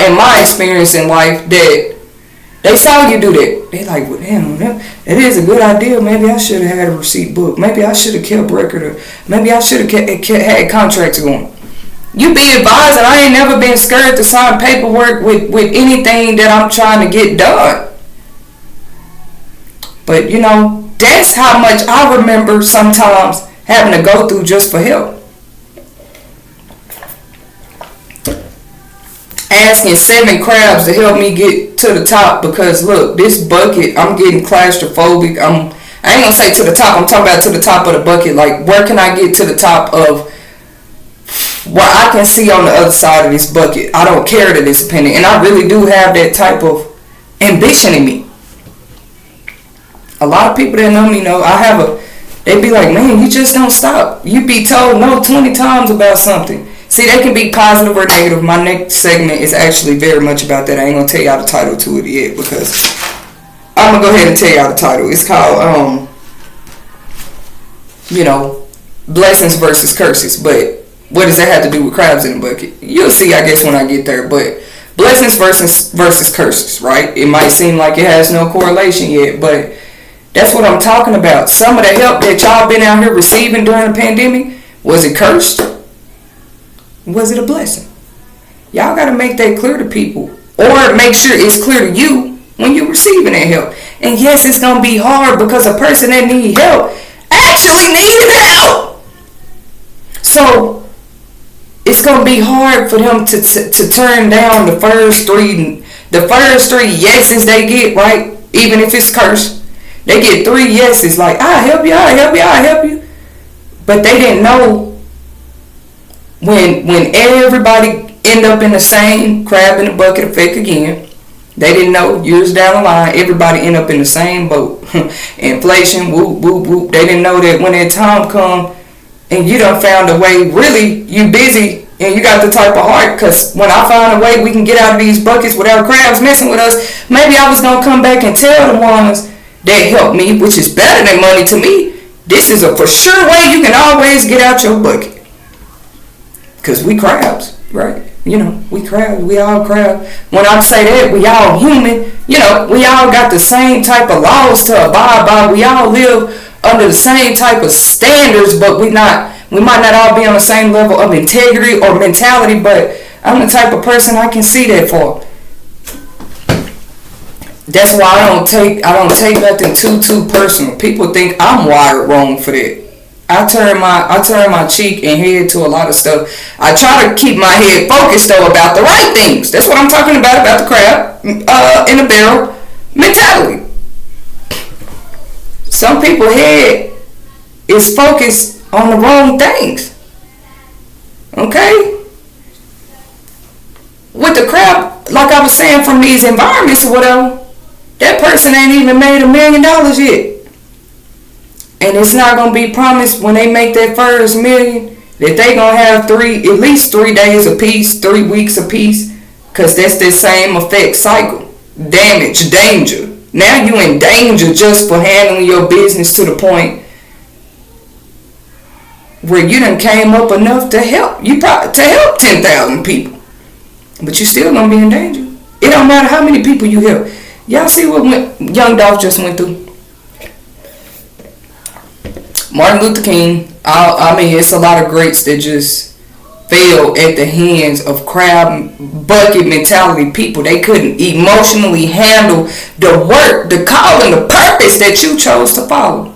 in my experience in life, that they saw you do that. They like, well, damn, that is a good idea. Maybe I should have had a receipt book. Maybe I should have kept record, or maybe I should have had contracts going. You be advised that I ain't never been scared to sign paperwork with anything that I'm trying to get done. But that's how much I remember sometimes having to go through just for help. Asking 7 crabs to help me get to the top, because look, this bucket, I'm getting claustrophobic. I ain't gonna say to the top, I'm talking about to the top of the bucket. Like, where can I get to the top of what I can see on the other side of this bucket? I don't care that it's a penny. And I really do have that type of ambition in me. A lot of people that know me know they be like, man, you just don't stop. You be told no 20 times about something. See, they can be positive or negative. My next segment is actually very much about that. I ain't going to tell y'all the title to it yet, because I'm going to go ahead and tell y'all the title. It's called, blessings versus curses. But what does that have to do with crabs in the bucket? You'll see, I guess, when I get there. But blessings versus curses, right? It might seem like it has no correlation yet, but that's what I'm talking about. Some of the help that y'all been out here receiving during the pandemic, was it cursed? Was it a blessing? Y'all got to make that clear to people, or make sure it's clear to you when you're receiving that help. And yes, it's going to be hard, because a person that needs help actually needed help. So it's going to be hard for them to turn down the first three yeses they get, right? Even if it's cursed, they get 3 yeses, like, I'll help you. But they didn't know when everybody end up in the same crab in the bucket effect again. They didn't know years down the line everybody end up in the same boat. Inflation, whoop, whoop, whoop. They didn't know that when that time come and you done found a way, really you busy and you got the type of heart, because when I found a way we can get out of these buckets without crabs messing with us, maybe I was going to come back and tell the ones that helped me, which is better than money to me, this is a for sure way you can always get out your bucket. Because we crabs, right? We crabs. We all crabs. When I say that, we all human. We all got the same type of laws to abide by. We all live under the same type of standards, but we might not all be on the same level of integrity or mentality, but I'm the type of person I can see that for. That's why I don't take nothing too personal. People think I'm wired wrong for that. I turn my cheek and head to a lot of stuff. I try to keep my head focused though about the right things. That's what I'm talking about the crab in the barrel mentality. Some people's head is focused on the wrong things. Okay? With the crab, like I was saying, from these environments or whatever, that person ain't even made $1 million yet. And it's not going to be promised when they make that first $1 million that they going to have at least 3 days apiece, 3 weeks apiece, because that's the same effect cycle. Damage, danger. Now you in danger just for handling your business to the point where you done came up enough to help. To help 10,000 people. But you still going to be in danger. It don't matter how many people you help. Y'all see what Young Dolph just went through? Martin Luther King. I mean, it's a lot of greats that just failed at the hands of crab bucket mentality people. They couldn't emotionally handle the work, the calling, the purpose that you chose to follow.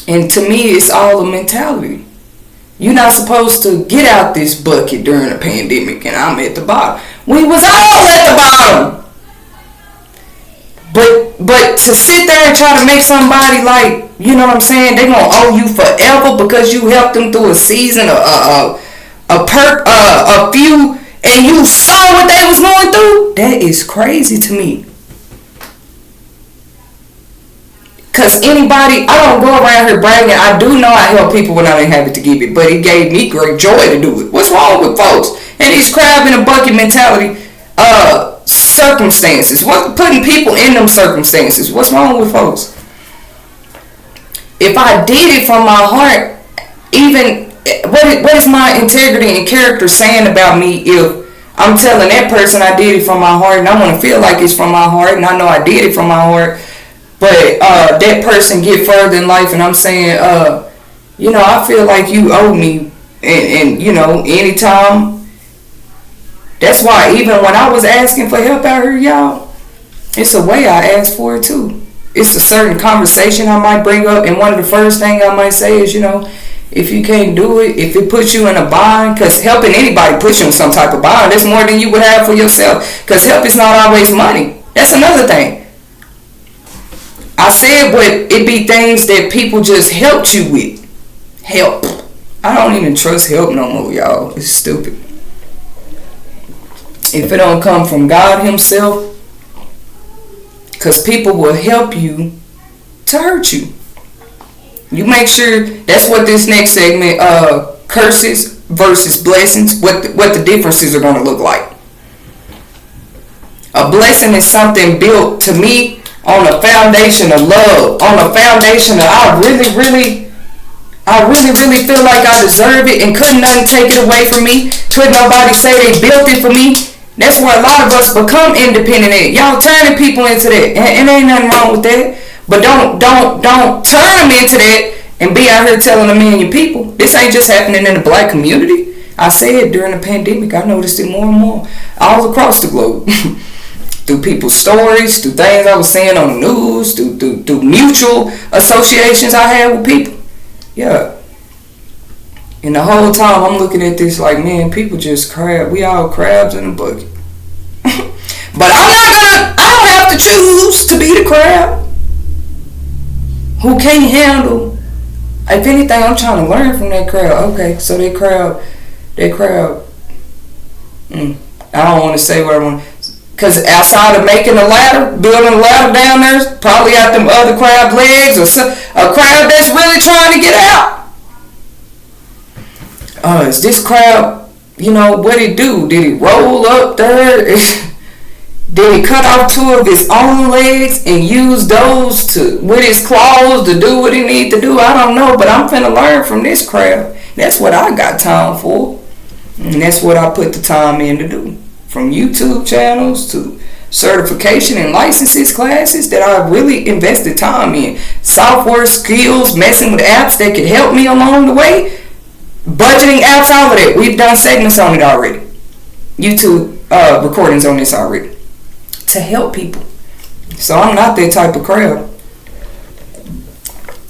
And to me, it's all a mentality. You're not supposed to get out this bucket during a pandemic and I'm at the bottom. We was all at the bottom. But to sit there and try to make somebody like, you know what I'm saying, they gonna owe you forever because you helped them through a season, a few, and you saw what they was going through. That is crazy to me. Because anybody, I don't go around here bragging. I do know I help people when I didn't have it to give it, but it gave me great joy to do it. What's wrong with folks? And these crab in a bucket mentality, circumstances. What putting people in them circumstances? What's wrong with folks? If I did it from my heart, even what is my integrity and character saying about me if I'm telling that person I did it from my heart and I want to feel like it's from my heart and I know I did it from my heart, but that person get further in life and I'm saying, you know, I feel like you owe me, and you know, anytime. That's why even when I was asking for help out here, y'all, it's a way I ask for it too. It's a certain conversation I might bring up, and one of the first things I might say is, you know, if you can't do it, if it puts you in a bind, because helping anybody puts you in some type of bind, that's more than you would have for yourself, because help is not always money. That's another thing. I said, but it be things that people just helped you with. Help. I don't even trust help no more, y'all. It's stupid. If it don't come from God himself, because people will help you to hurt you. You make sure, that's what this next segment, curses versus blessings, what the differences are going to look like. A blessing is something built, to me, on a foundation of love, on a foundation of I really feel like I deserve it and couldn't nothing take it away from me. Couldn't nobody say they built it for me. That's where a lot of us become independent at. Y'all turning people into that. And ain't nothing wrong with that. But don't turn them into that and be out here telling a million people. This ain't just happening in the black community. I said during the pandemic, I noticed it more and more all across the globe. Through people's stories, through things I was seeing on the news, through mutual associations I had with people. Yeah. And the whole time I'm looking at this like, man, people just crab. We all crabs in a bucket. But I don't have to choose to be the crab who can't handle. If anything, I'm trying to learn from that crab. Okay, so that crab. I don't want to say what I want. Because outside of making a ladder, building a ladder down there, probably got them other crab legs or a crab that's really trying to get out. Is this crab, you know, what did it do? Did it roll up there? Did he cut off two of his own legs and use those with his claws to do what he need to do? I don't know, but I'm finna learn from this crab. That's what I got time for. And that's what I put the time in to do. From YouTube channels to certification and licenses classes that I really invested time in. Software skills, messing with apps that could help me along the way. Budgeting apps, all of that. We've done segments on it already. YouTube recordings on this already. To help people. So I'm not that type of crab.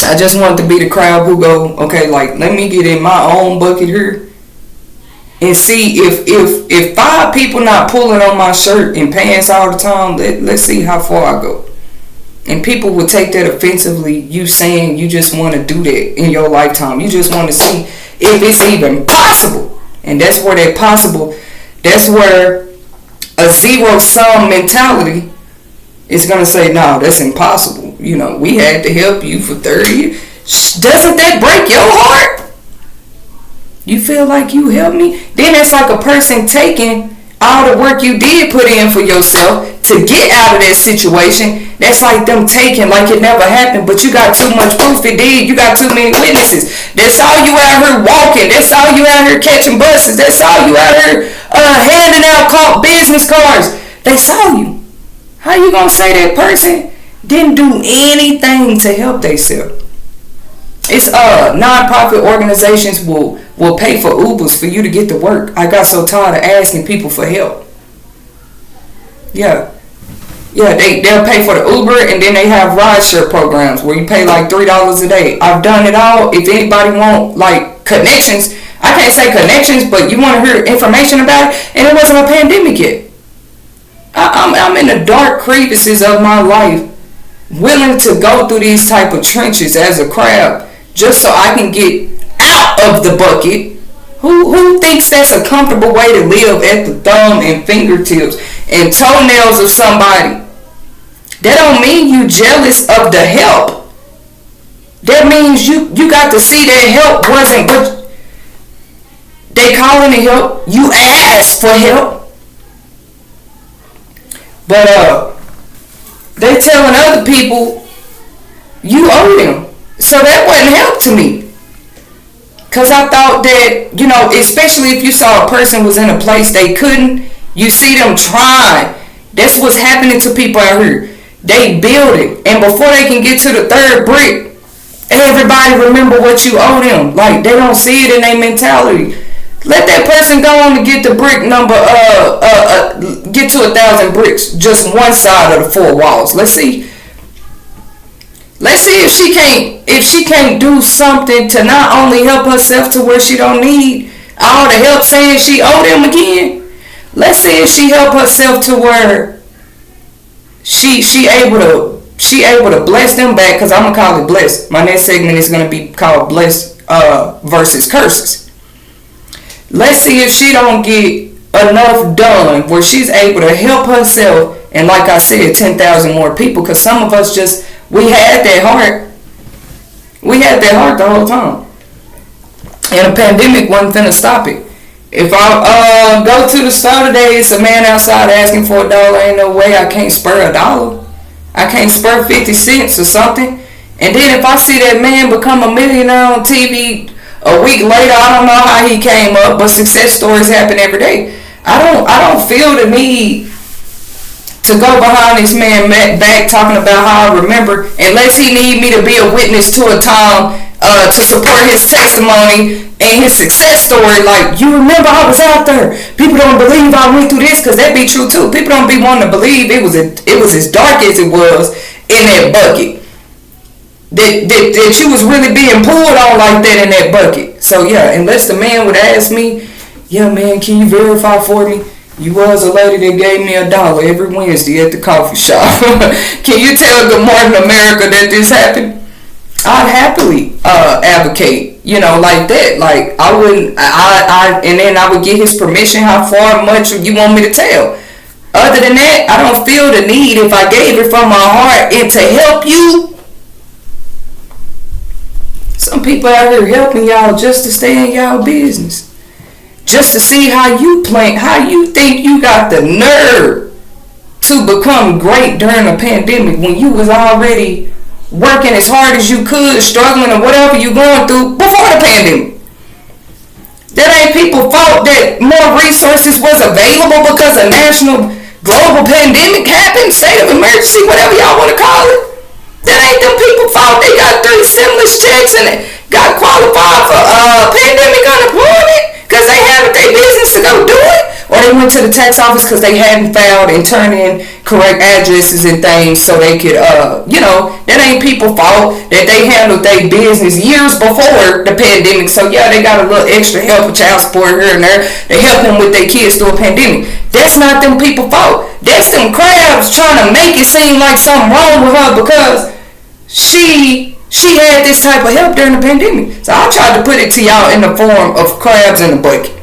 I just want to be the crab who go, okay, like, let me get in my own bucket here and see if 5 people not pulling on my shirt and pants all the time, let's see how far I go. And people would take that offensively, you saying you just want to do that in your lifetime. You just want to see if it's even possible. And that's where that's where a zero-sum mentality is going to say, no, that's impossible. You know, we had to help you for 30 years. Doesn't that break your heart? You feel like you helped me? Then it's like a person taking all the work you did put in for yourself to get out of that situation. That's like them taking like it never happened, but you got too much proof it did. You got too many witnesses. They saw you out here walking. They saw you out here catching buses. They saw you out here handing out business cards. They saw you. How you gonna say that person didn't do anything to help themselves? It's non-profit organizations will will pay for Ubers for you to get to work. I got so tired of asking people for help. Yeah, they'll pay for the Uber, and then they have rideshare programs where you pay like $3 a day. I've done it all. If anybody want like connections, I can't say connections, but you want to hear information about it, and it wasn't a pandemic yet. I'm in the dark crevices of my life, willing to go through these type of trenches as a crab just so I can get out of the bucket. Who thinks that's a comfortable way to live at the thumb and fingertips and toenails of somebody? That don't mean you jealous of the help. That means you got to see that help wasn't what they calling it help. You asked for help. But they telling other people you owe them. So that wasn't help to me. Because I thought that, especially if you saw a person was in a place they couldn't, you see them trying. That's what's happening to people out here. They build it. And before they can get to the third brick, everybody remember what you owe them. Like, they don't see it in their mentality. Let that person go on to get the brick number, get to 1,000 bricks. Just one side of the 4 walls. Let's see if she can't do something to not only help herself to where she don't need all the help, saying she owe them again. Let's see if she help herself to where she able to bless them back, because I'm gonna call it blessed. My next segment is gonna be called blessed versus curses. Let's see if she don't get enough done where she's able to help herself, and like I said, 10,000 more people. Because some of us we had that heart. We had that heart the whole time. And a pandemic wasn't finna stop it. If I go to the store today, it's a man outside asking for $1. Ain't no way I can't spur $1. I can't spur 50 cents or something. And then if I see that man become a millionaire on TV a week later, I don't know how he came up, but success stories happen every day. I don't feel the need to go behind this man back talking about how I remember, unless he need me to be a witness to a time to support his testimony and his success story. Like, you remember I was out there. People don't believe I went through this, because that be true too. People don't be wanting to believe it was as dark as it was in that bucket. That you was really being pulled on like that in that bucket. So yeah, unless the man would ask me, yeah man, can you verify for me? You was a lady that gave me $1 every Wednesday at the coffee shop. Can you tell Good Morning America that this happened? I'd happily advocate, like that. Like, I wouldn't, and then I would get his permission how far much you want me to tell. Other than that, I don't feel the need, if I gave it from my heart and to help you. Some people out here helping y'all just to stay in y'all business. Just to see how you think you got the nerve to become great during a pandemic when you was already working as hard as you could, struggling or whatever you going through before the pandemic. That ain't people's fault that more resources was available because a national global pandemic happened, state of emergency, whatever y'all want to call it. That ain't them people's fault. They got 3 stimulus checks and they got qualified for pandemic unemployment because they had their business to go do it, or they went to the tax office because they hadn't filed and turned in correct addresses and things so they could, that ain't people's fault that they handled their business years before the pandemic. So yeah, they got a little extra help with child support here and there. They help them with their kids through a pandemic. That's not them people's fault. That's them crabs trying to make it seem like something wrong with her because she had this type of help during the pandemic. So I tried to put it to y'all in the form of crabs in a bucket.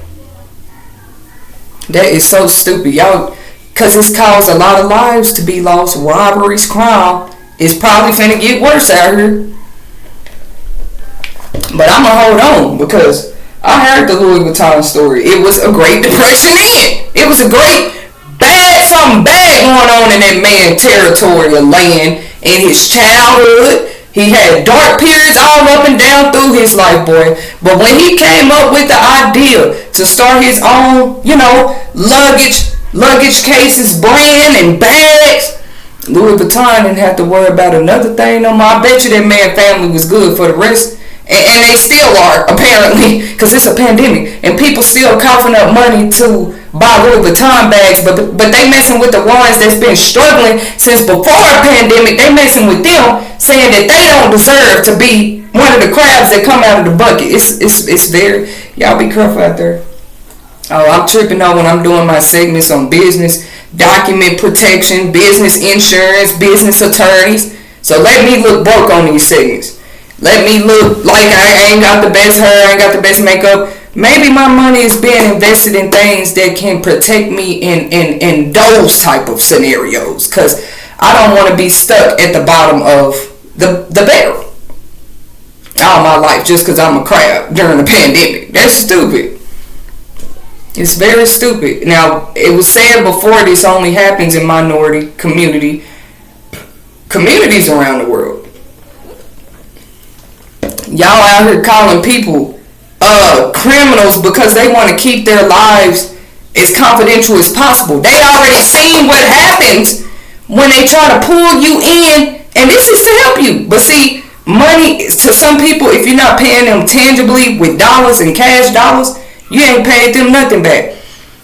That is so stupid, y'all, because it's caused a lot of lives to be lost, robberies, crime. It's probably finna get worse out here. But I'm gonna hold on because I heard the Louis Vuitton story. It was a Great Depression in. It was a something bad going on in that man's territory of land in his childhood. He had dark periods all up and down through his life, boy. But when he came up with the idea to start his own, luggage cases, brand and bags, Louis Vuitton didn't have to worry about another thing no more. I bet you that man's family was good for the rest. And they still are, apparently, because it's a pandemic, and people still coughing up money to buy Louis Vuitton bags, but they messing with the ones that's been struggling since before a pandemic. They messing with them, saying that they don't deserve to be one of the crabs that come out of the bucket. It's very, y'all be careful out there. Oh, I'm tripping out when I'm doing my segments on business, document protection, business insurance, business attorneys. So let me look broke on these segments. Let me look like I ain't got the best hair, I ain't got the best makeup. Maybe my money is being invested in things that can protect me in those type of scenarios. Because I don't want to be stuck at the bottom of the barrel all my life just because I'm a crab during the pandemic. That's stupid. It's very stupid. Now, it was said before this only happens in minority communities around the world. Y'all out here calling people criminals because they want to keep their lives as confidential as possible. They already seen what happens when they try to pull you in, and this is to help you. But see, money to some people, if you're not paying them tangibly with dollars and cash dollars, you ain't paid them nothing back.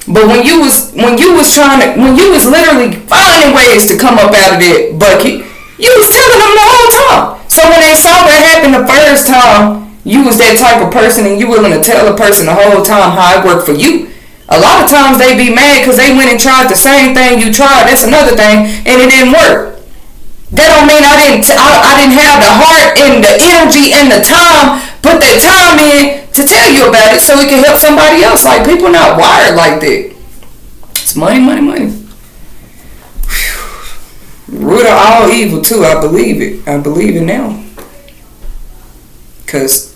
But when you was literally finding ways to come up out of that bucket, you was telling them the whole time. So when they saw what happened the first time, you was that type of person and you willing to tell a person the whole time how it worked for you. A lot of times they be mad because they went and tried the same thing you tried. That's another thing, and it didn't work. That don't mean I didn't have the heart and the energy and the time, put that time in to tell you about it so it can help somebody else. Like, people not wired like that. It's money, money, money. Root of all evil too. I believe it. I believe it now. Because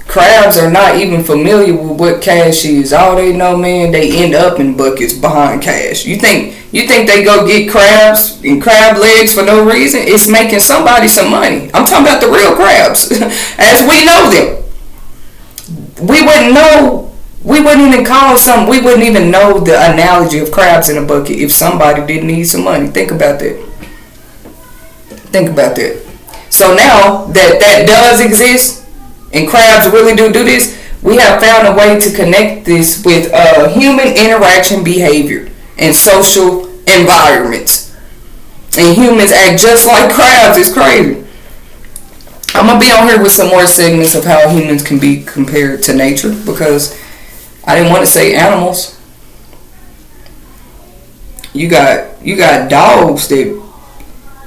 crabs are not even familiar with what cash is. All they know, man, they end up in buckets behind cash. You think they go get crabs and crab legs for no reason? It's making somebody some money. I'm talking about the real crabs as we know them. We wouldn't even know the analogy of crabs in a bucket if somebody didn't need some money. Think about that. So now that does exist, and crabs really do this, we have found a way to connect this with human interaction behavior and social environments. And humans act just like crabs. It's crazy. I'm going to be on here with some more segments of how humans can be compared to nature, because I didn't want to say animals. You got dogs that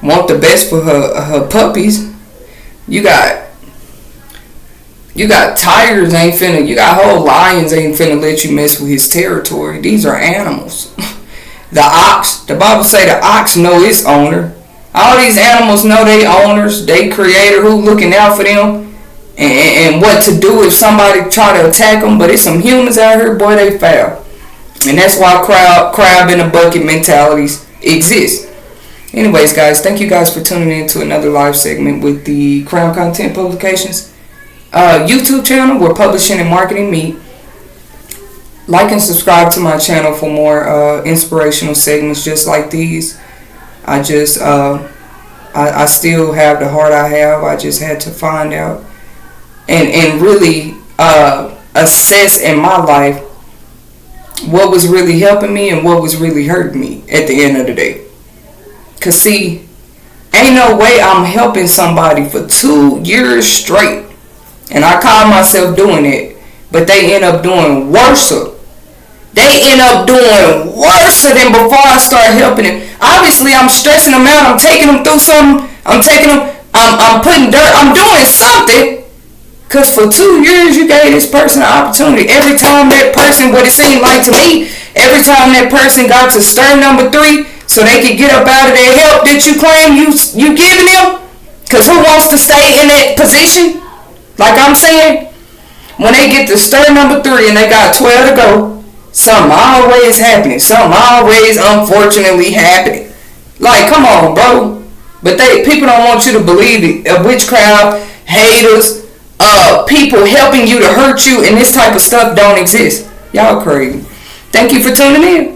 want the best for her puppies. You got tigers you got whole lions ain't finna let you mess with his territory. These are animals. The ox, the Bible say the ox know its owner. All these animals know they owners, they creator who looking out for them, and what to do if somebody try to attack them. But it's some humans out here, boy, they foul. And that's why crab in a bucket mentalities exist. Anyways, guys, thank you guys for tuning in to another live segment with the Crown Content Publications YouTube channel where publishing and marketing meet. Like and subscribe to my channel for more inspirational segments just like these. I still have the heart I have. I just had to find out and really assess in my life what was really helping me and what was really hurting me at the end of the day. Cause see, ain't no way I'm helping somebody for 2 years straight, and I call myself doing it, but they end up doing worse. They end up doing worse than before I start helping them. Obviously, I'm stressing them out. I'm taking them through something. I'm putting dirt. I'm doing something. Cause for 2 years you gave this person an opportunity. Every time that person, what it seemed like to me, every time that person got to stir number 3, so they could get up out of their help that you claim you giving them. Cause who wants to stay in that position? Like I'm saying, when they get to stir number 3 and they got 12 to go, something always happening. Something always unfortunately happening. Like, come on, bro. But people don't want you to believe it. Witchcraft, haters, people helping you to hurt you, and this type of stuff don't exist. Y'all crazy. Thank you for tuning in.